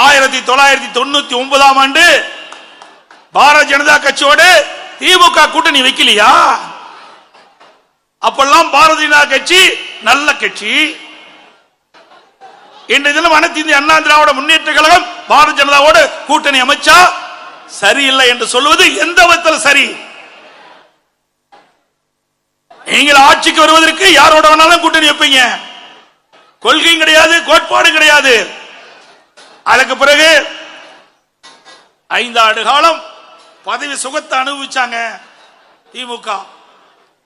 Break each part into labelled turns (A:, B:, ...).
A: 1999ஆம் ஆண்டு பாரதிய ஜனதா கட்சியோடு திமுக கூட்டணி வைக்கலையா? அப்பெல்லாம் பாரதிய ஜனதா கட்சி நல்ல கட்சி. இன்றைய தினம் அனைத்து இந்திய அண்ணா திராவிட முன்னேற்ற கழகம் பாரதிய ஜனதாவோடு கூட்டணி அமைச்சா சரியில்லை என்று சொல்வது எந்த விதத்தில் சரி? நீங்கள் ஆட்சிக்கு வருவதற்கு யாரோட வேணாலும் கூட்டணி வைப்பீங்க, கொள்கையும் கிடையாது, கோட்பாடு கிடையாது. அதுக்கு பிறகு 5 ஆண்டு காலம் பதவி சுகத்தை அனுபவிச்சாங்க திமுக.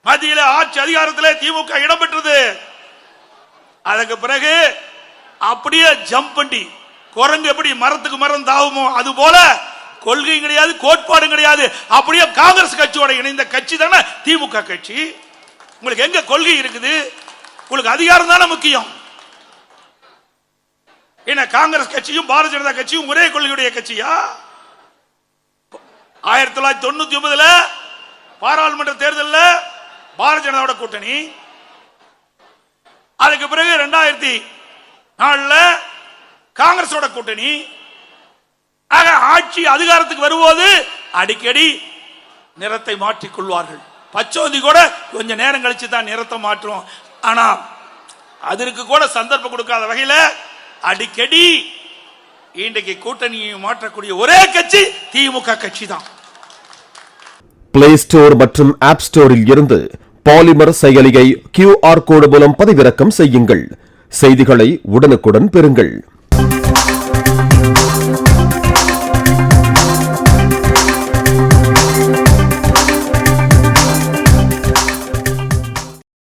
A: மத்தியில ஆட்சி அதிகாரத்தில் திமுக இடம்பெற்றது. அதுக்கு பிறகு அப்படியே ஜம்ப் பண்ணி குரங்கு எப்படி மரத்துக்கு மரம் தாவுமோ அது போல கொள்கையும் கிடையாது, கோட்பாடும் கிடையாது. அப்படியே காங்கிரஸ் கட்சியோட இணைந்த கட்சி தானே திமுக கட்சி. உங்களுக்கு எங்க கொள்கை இருக்குது? உங்களுக்கு அதிகாரம் தானே முக்கியம். என்ன காங்கிரஸ் கட்சியும் பாரதிய ஜனதா கட்சியும் ஒரே கொள்கையுடைய கட்சியா? 1999 பாராளுமன்ற தேர்தலில் பாரதிய ஜனதாவோட கூட்டணி. அதுக்கு பிறகு 2004 காங்கிரஸோட கூட்டணி. ஆக ஆட்சி அதிகாரத்துக்கு வரும்போது அடிக்கடி நிறத்தை மாற்றிக் கொள்வார்கள். பச்சோந்தி கூட கொஞ்ச நேரம் கழிச்சு தான் நிறத்தை மாற்றும். ஆனா அதற்கு கூட சந்தர்ப்பம் கொடுக்காத வகையில் அடிக்கடி இன்றைக்கு கூட்டணியை மாற்றக்கூடிய ஒரே கட்சி திமுக கட்சி தான்.
B: பிளே ஸ்டோர் மற்றும் ஆப் ஸ்டோரில் இருந்து பாலிமர் செயலியை QR கோடு மூலம் பதிவிறக்கம் செய்யுங்கள். செய்திகளை உடனுக்குடன் பெறுங்கள்.